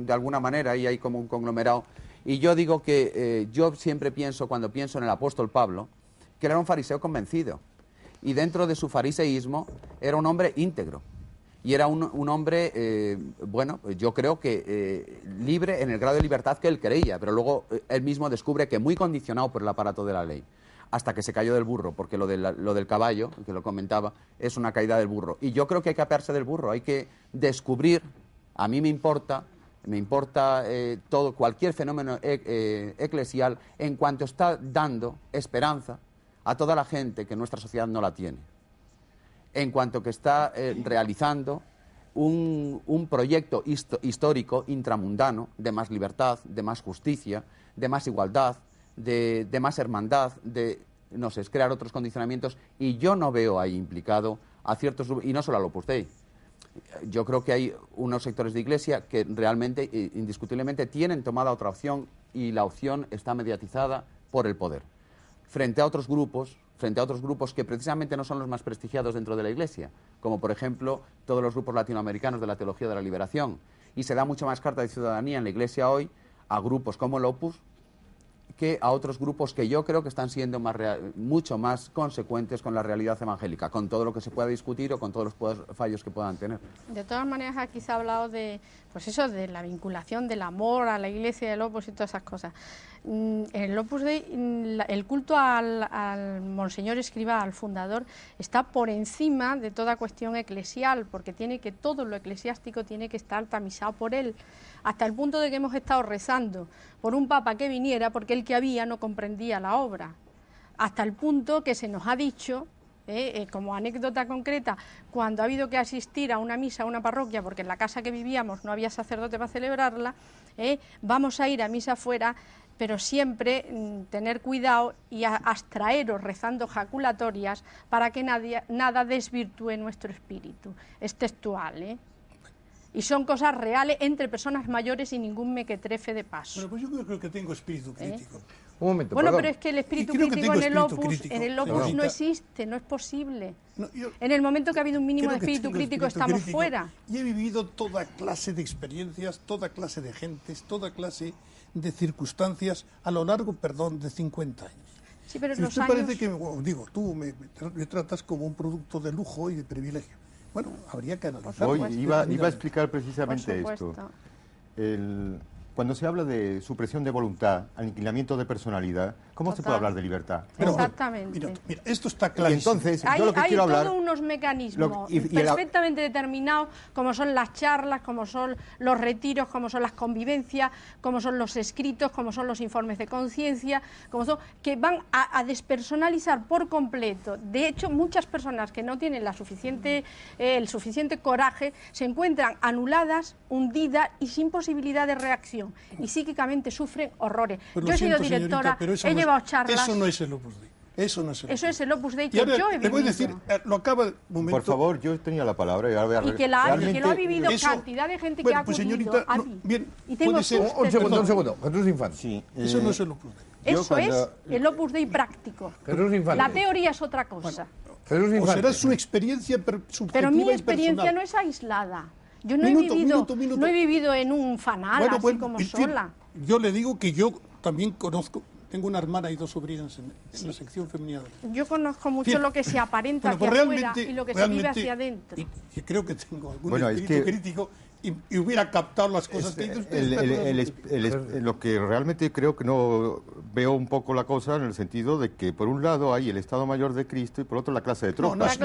de alguna manera, y hay como un conglomerado. Y yo digo que yo siempre pienso, cuando pienso en el apóstol Pablo, que era un fariseo convencido. Y dentro de su fariseísmo era un hombre íntegro. Y era un hombre, bueno, yo creo que libre en el grado de libertad que él creía, pero luego él mismo descubre que muy condicionado por el aparato de la ley, hasta que se cayó del burro, porque lo del caballo, que lo comentaba, es una caída del burro. Y yo creo que hay que apearse del burro, hay que descubrir, a mí me importa todo, cualquier fenómeno eclesial en cuanto está dando esperanza a toda la gente que nuestra sociedad no la tiene, en cuanto que está realizando un proyecto histórico intramundano de más libertad, de más justicia, de más igualdad, de más hermandad, de, no sé, es crear otros condicionamientos, y yo no veo ahí implicado a ciertos, y no solo al Opus Dei. Yo creo que hay unos sectores de Iglesia que realmente, indiscutiblemente, tienen tomada otra opción, y la opción está mediatizada por el poder. Frente a otros grupos que precisamente no son los más prestigiados dentro de la Iglesia, como por ejemplo todos los grupos latinoamericanos de la teología de la liberación. Y se da mucho más carta de ciudadanía en la Iglesia hoy a grupos como el Opus que a otros grupos que yo creo que están siendo mucho más consecuentes con la realidad evangélica, con todo lo que se pueda discutir o con todos los fallos que puedan tener. De todas maneras, aquí se ha hablado de, pues eso, de la vinculación del amor a la Iglesia, del Opus y todas esas cosas. En el Opus Dei, el culto al Monseñor Escrivá, al fundador, está por encima de toda cuestión eclesial, porque todo lo eclesiástico tiene que estar tamisado por él, hasta el punto de que hemos estado rezando por un papa que viniera, porque el que había no comprendía la obra, hasta el punto que se nos ha dicho, como anécdota concreta, cuando ha habido que asistir a una misa, a una parroquia, porque en la casa que vivíamos no había sacerdote para celebrarla, vamos a ir a misa fuera, pero siempre tener cuidado y abstraeros rezando jaculatorias para que nada desvirtúe nuestro espíritu. Es textual, Y son cosas reales entre personas mayores y ningún mequetrefe de paso. Bueno, pues yo creo que tengo espíritu crítico. Un momento, bueno, perdón. pero es que el espíritu crítico en el Opus no existe, no es posible. No, en el momento que ha habido un mínimo de espíritu crítico estamos fuera. Y he vivido toda clase de experiencias, toda clase de gentes, toda clase de circunstancias a lo largo, de 50 años. Sí, pero usted parece que, tú me tratas como un producto de lujo y de privilegio. Bueno, habría que analizarlo. Iba a explicar precisamente esto. Cuando se habla de supresión de voluntad, aniquilamiento de personalidad, ¿cómo se puede hablar de libertad? Exactamente. Mira, esto está clarísimo. Entonces, yo lo que quiero hablar... Hay todos unos mecanismos perfectamente determinados, como son las charlas, como son los retiros, como son las convivencias, como son los escritos, como son los informes de conciencia, que van a despersonalizar por completo. De hecho, muchas personas que no tienen el suficiente coraje se encuentran anuladas, hundidas y sin posibilidad de reacción. Y psíquicamente sufren horrores. Yo he sido directora, he llevado charlas. Eso no es el Opus Dei. Eso es el Opus Dei que yo he vivido. Le voy a decir, lo acaba de momento. Por favor, yo tenía la palabra y ahora voy a... Y que lo ha vivido cantidad de gente que ha acudido. Pues señorita, bien, y puede ser... Un segundo, Jesús Infante. Sí, eso no es el Opus Dei. Eso es el Opus Dei práctico. Jesús Infante. La teoría es otra cosa. Jesús Infante. O será su experiencia subjetiva. Pero mi experiencia no es aislada. Yo no he vivido en un fanal, así como sola. Yo le digo que yo también conozco, tengo una hermana y dos sobrinas en la sección femenina. Yo conozco mucho lo que se aparenta hacia afuera y lo que se vive hacia adentro. Y creo que tengo algún espíritu crítico y hubiera captado las cosas que dice usted. Lo que realmente creo que no veo un poco la cosa en el sentido de que por un lado hay el Estado Mayor de Cristo y por otro la clase de tropas.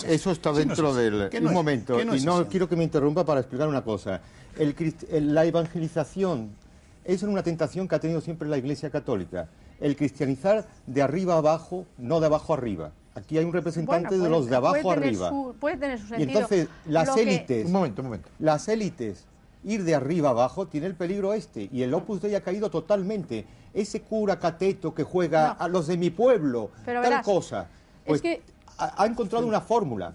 Eso está dentro del... Un momento, y no quiero que me interrumpa para explicar una cosa. La evangelización es una tentación que ha tenido siempre la Iglesia Católica. El cristianizar de arriba a abajo, no de abajo arriba. Aquí hay un representante de los de abajo arriba. Puede tener su sentido. Y entonces, las élites... Un momento. Las élites, ir de arriba a abajo, tiene el peligro y el Opus Dei ha caído totalmente. Ese cura cateto que juega a los de mi pueblo, cosa. Pues es que ha encontrado una fórmula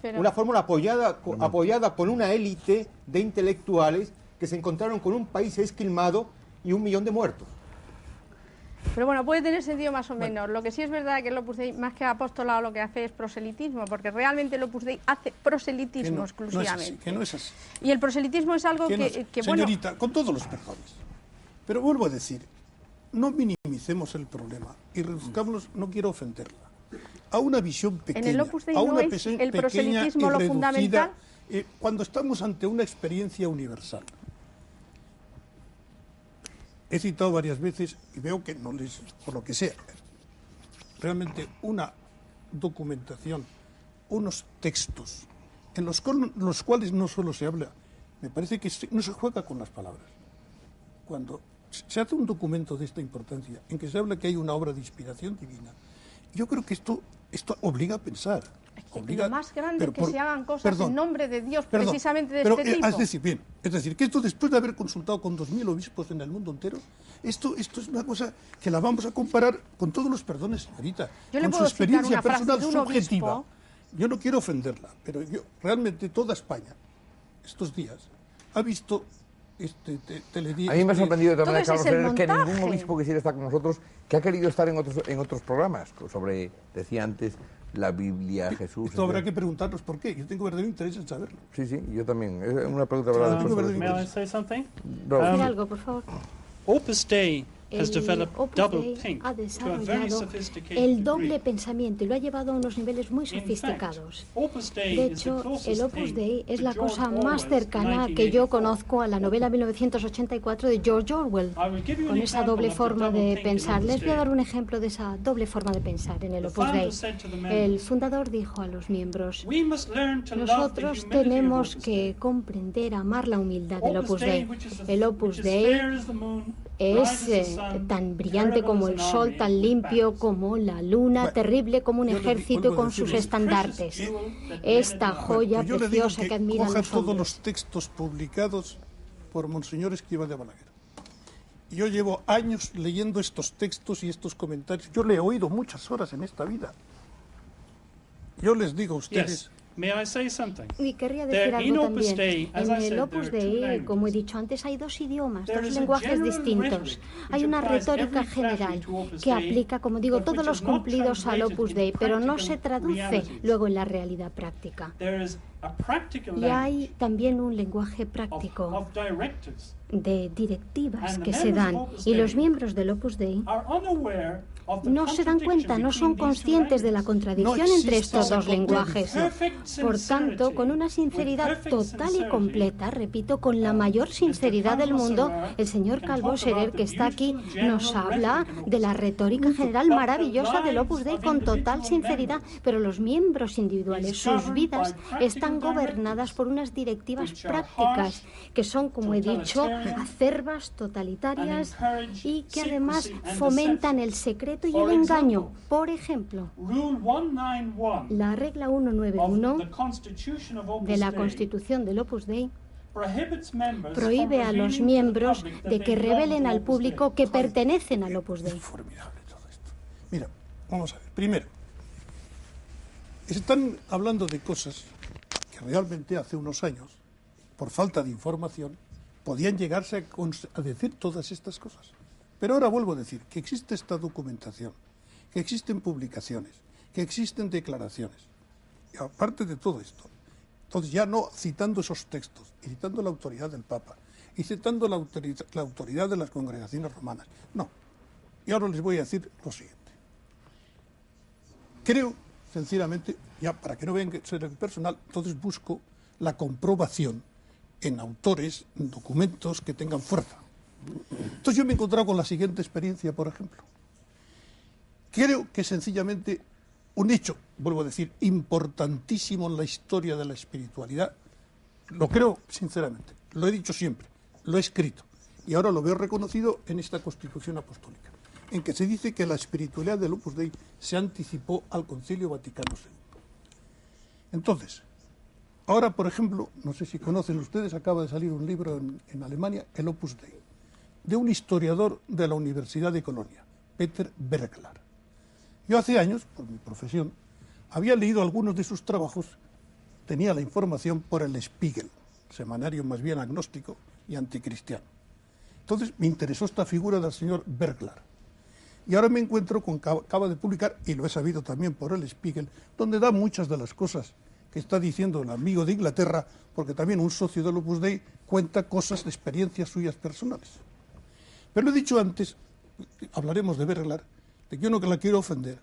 apoyada con una élite de intelectuales que se encontraron con un país esquilmado y 1 millón de muertos. Pero bueno, puede tener sentido más o menos. Lo que sí es verdad que el Opus Dei, más que apostolado, lo que hace es proselitismo, porque realmente el Opus Dei hace proselitismo exclusivamente. Que no es así. Y el proselitismo es algo que señorita, con todos los perdones, pero vuelvo a decir, no minimicemos el problema y reduzcámoslo, no quiero ofenderla, a una visión pequeña, en el Opus Dei a una no es el proselitismo lo fundamental. Cuando estamos ante una experiencia universal. He citado varias veces y veo que no les, por lo que sea, realmente una documentación, unos textos en los cuales no solo se habla, me parece que no se juega con las palabras. Cuando se hace un documento de esta importancia, en que se habla que hay una obra de inspiración divina, yo creo que esto obliga a pensar. Lo más grande es que se hagan cosas en nombre de Dios, precisamente de este tipo. Es decir, que esto después de haber consultado con 2000 obispos en el mundo entero, esto es una cosa que la vamos a comparar con todos los perdones, señorita, con su experiencia personal subjetiva. Yo no quiero ofenderla, pero realmente toda España, estos días, ha visto A mí me ha sorprendido también, Carlos Ferrer, que ningún obispo quisiera estar con nosotros, que ha querido estar en otros programas, sobre, decía antes, la Biblia, Jesús... Esto habrá que preguntarnos por qué. Yo tengo verdadero interés en saberlo. Sí, yo también. Es una pregunta verdadera. ¿Me decir algo, por favor? Opus Dei El Opus Dei ha desarrollado el doble pensamiento y lo ha llevado a unos niveles muy sofisticados. De hecho, el Opus Dei es la cosa más cercana que yo conozco a la novela 1984 de George Orwell, con esa doble forma de pensar. Les voy a dar un ejemplo de esa doble forma de pensar en el Opus Dei. El fundador dijo a los miembros: nosotros tenemos que comprender, amar la humildad del Opus Dei. El Opus Dei es tan brillante como el sol, tan limpio como la luna, terrible como un ejército con sus estandartes. Esta joya preciosa que admiran los hombres. Todos los textos publicados por Monseñor Escrivá de Balaguer. Yo llevo años leyendo estos textos y estos comentarios. Yo le he oído muchas horas en esta vida. Yo les digo a ustedes... Y querría decir algo también. En el Opus Dei, como he dicho antes, hay dos idiomas, dos lenguajes distintos. Hay una retórica general que aplica, como digo, todos los cumplidos al Opus Dei, pero no se traduce luego en la realidad práctica. Y hay también un lenguaje práctico de directivas que se dan, y los miembros del Opus Dei no se dan cuenta, no son conscientes de la contradicción entre estos dos lenguajes. Por tanto, con una sinceridad total y completa, repito, con la mayor sinceridad del mundo, el señor Calvo Serer, que está aquí, nos habla de la retórica general maravillosa del Opus Dei con total sinceridad, pero los miembros individuales, sus vidas, están gobernadas por unas directivas prácticas que son, como he dicho, acerbas, totalitarias y que además fomentan el secreto y el engaño. Por ejemplo, la regla 191 de la Constitución del Opus Dei prohíbe a los miembros de que revelen al público que pertenecen al Opus Dei. Es formidable todo esto. Mira, vamos a ver. Primero, están hablando de cosas que realmente hace unos años, por falta de información, podían llegarse a decir todas estas cosas. Pero ahora vuelvo a decir que existe esta documentación, que existen publicaciones, que existen declaraciones. Y aparte de todo esto, entonces ya no citando esos textos, y citando la autoridad del Papa, y citando la autoridad de las congregaciones romanas. No. Y ahora les voy a decir lo siguiente. Creo, sinceramente, ya para que no vean que soy personal, entonces busco la comprobación en autores, en documentos que tengan fuerza. Entonces yo me he encontrado con la siguiente experiencia, por ejemplo. Creo que sencillamente un hecho, vuelvo a decir, importantísimo en la historia de la espiritualidad, lo creo sinceramente, lo he dicho siempre, lo he escrito, y ahora lo veo reconocido en esta Constitución Apostólica, en que se dice que la espiritualidad del Opus Dei se anticipó al Concilio Vaticano II. Entonces, ahora, por ejemplo, no sé si conocen ustedes, acaba de salir un libro en Alemania, el Opus Dei, de un historiador de la Universidad de Colonia, Peter Berglar. Yo hace años, por mi profesión, había leído algunos de sus trabajos, tenía la información por el Spiegel, semanario más bien agnóstico y anticristiano. Entonces me interesó esta figura del señor Berglar. Y ahora me encuentro con que acaba de publicar, y lo he sabido también por el Spiegel, donde da muchas de las cosas que está diciendo el amigo de Inglaterra, porque también un socio del Opus Dei cuenta cosas de experiencias suyas personales. Pero lo he dicho antes, hablaremos de Bergelar, de que yo no la quiero ofender.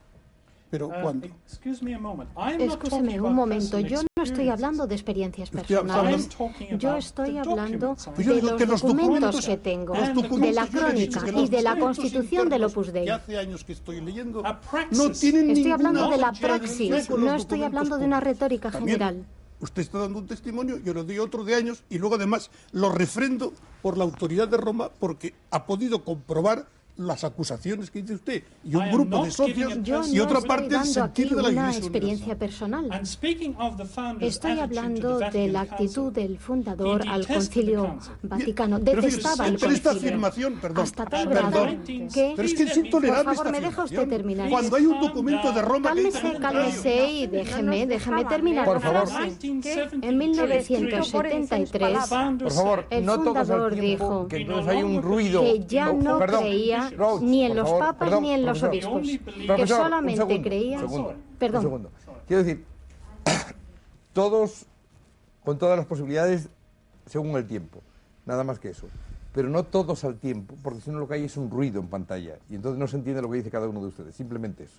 Pero ¿cuándo? Escúcheme un momento, yo no estoy hablando de experiencias personales, yo estoy hablando de los documentos que tengo, de la crónica y de la constitución del Opus Dei. Hace años que estoy leyendo, no tienen estoy hablando de la praxis, no estoy hablando de una retórica general. Usted está dando un testimonio, yo le doy otro de años y luego además lo refrendo por la autoridad de Roma porque ha podido comprobar las acusaciones que dice usted y un grupo de socios y otra parte del sentido de la Iglesia experiencia personal. Estoy hablando de la actitud del fundador al Concilio Vaticano. Detestaba el concilio. Esta afirmación, perdón, hasta tal grado que... Pero es que es intolerable. Por favor, ¿me deja usted terminar? Cuando hay un documento de Roma Cálmese y déjeme terminar. Por favor. En 1973, por favor, el fundador dijo que entonces hay un ruido que ya no creía ni en los papas ni en los obispos, que solamente creía... Perdón. Un segundo. Quiero decir, todos, con todas las posibilidades, según el tiempo, nada más que eso. Pero no todos al tiempo, porque si no lo que hay es un ruido en pantalla, y entonces no se entiende lo que dice cada uno de ustedes, simplemente eso.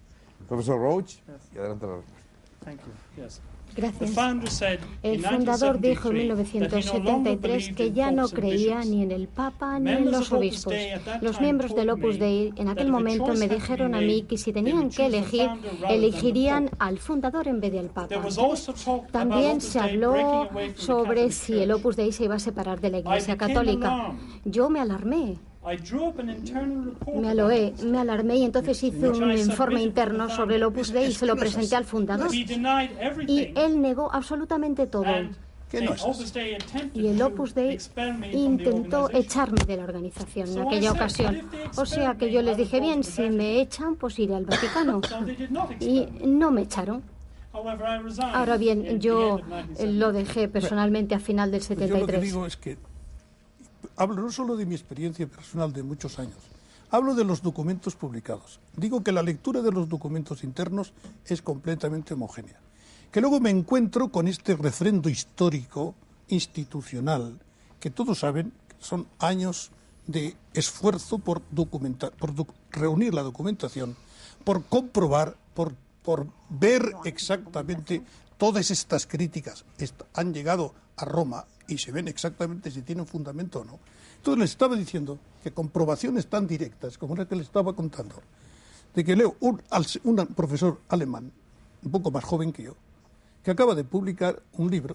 Profesor Roach, y adelante la respuesta. Gracias. El fundador dijo en 1973 que ya no creía ni en el Papa ni en los obispos. Los miembros del Opus Dei en aquel momento me dijeron a mí que si tenían que elegir, elegirían al fundador en vez de al Papa. También se habló sobre si el Opus Dei se iba a separar de la Iglesia Católica. Yo me alarmé. Me alarmé y entonces hice un informe interno sobre el Opus Dei y se lo presenté al fundador. Y él negó absolutamente todo. Y el Opus Dei intentó echarme de la organización en aquella ocasión. O sea que yo les dije, bien, si me echan, pues iré al Vaticano. Y no me echaron. Ahora bien, yo lo dejé personalmente a final del 73. Yo lo que digo es que hablo no solo de mi experiencia personal de muchos años, hablo de los documentos publicados. Digo que la lectura de los documentos internos es completamente homogénea. Que luego me encuentro con este refrendo histórico, institucional, que todos saben que son años de esfuerzo por documentar, reunir la documentación, por comprobar, por ver exactamente todas estas críticas han llegado a Roma y se ven exactamente si tienen fundamento o no. Entonces les estaba diciendo que comprobaciones tan directas como la que les estaba contando, de que leo un profesor alemán, un poco más joven que yo, que acaba de publicar un libro.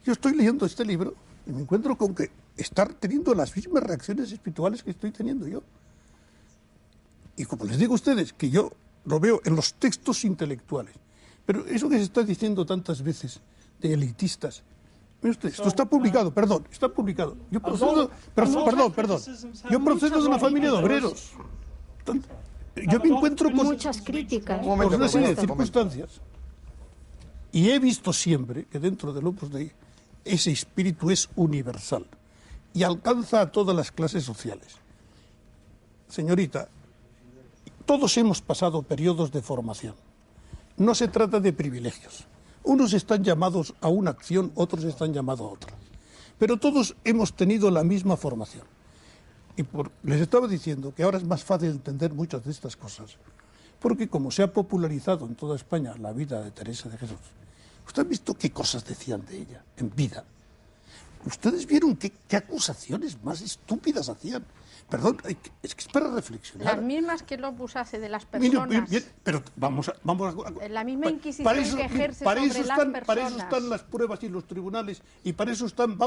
Yo estoy leyendo este libro y me encuentro con que está teniendo las mismas reacciones espirituales que estoy teniendo yo. Y como les digo a ustedes, que yo lo veo en los textos intelectuales. Pero eso que se está diciendo tantas veces de elitistas, mire usted, esto está publicado, está publicado. Yo procedo, yo procedo de una familia de obreros. Yo me encuentro con muchas críticas, con una serie de circunstancias. Y he visto siempre que dentro del Opus Dei ese espíritu es universal y alcanza a todas las clases sociales. Señorita, todos hemos pasado periodos de formación. No se trata de privilegios. Unos están llamados a una acción, otros están llamados a otra. Pero todos hemos tenido la misma formación. Y les estaba diciendo que ahora es más fácil entender muchas de estas cosas, porque como se ha popularizado en toda España la vida de Teresa de Jesús, ¿usted ha visto qué cosas decían de ella en vida? ¿Ustedes vieron qué acusaciones más estúpidas hacían? Perdón, es que es para reflexionar. Las mismas que el Opus hace de las personas. Bien, pero vamos a la misma Inquisición que ejerce sobre las personas. Para eso están las pruebas y los tribunales, y para eso están,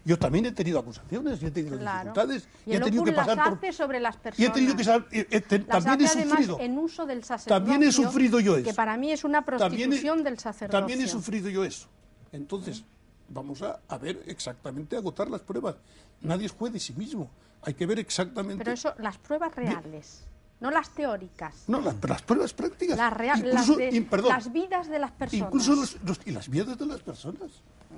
yo también he tenido acusaciones, y he tenido dificultades, y el Opus las hace sobre las personas. Y he tenido que también he sufrido. En uso del sacerdocio, también he sufrido yo eso. Que para mí es una prostitución del sacerdocio. También he sufrido yo eso. Entonces, vamos a ver exactamente, a agotar las pruebas. Nadie es juez de sí mismo. Hay que ver exactamente... Pero eso, las pruebas reales. no las teóricas. No, las pruebas prácticas. Las vidas de las personas. Incluso y las vidas de las personas.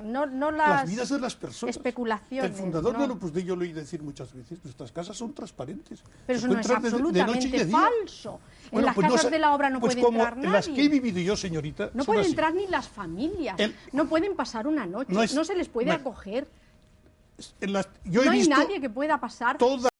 No las vidas de las personas. Especulaciones. El fundador del Opus Dei, yo lo oí decir muchas veces, nuestras casas son transparentes. Pero eso no es absolutamente falso. En las casas de la obra no puede entrar nadie. En las que he vivido yo, señorita. No pueden entrar ni las familias. No pueden pasar una noche. No se les puede acoger. No hay nadie que pueda pasar.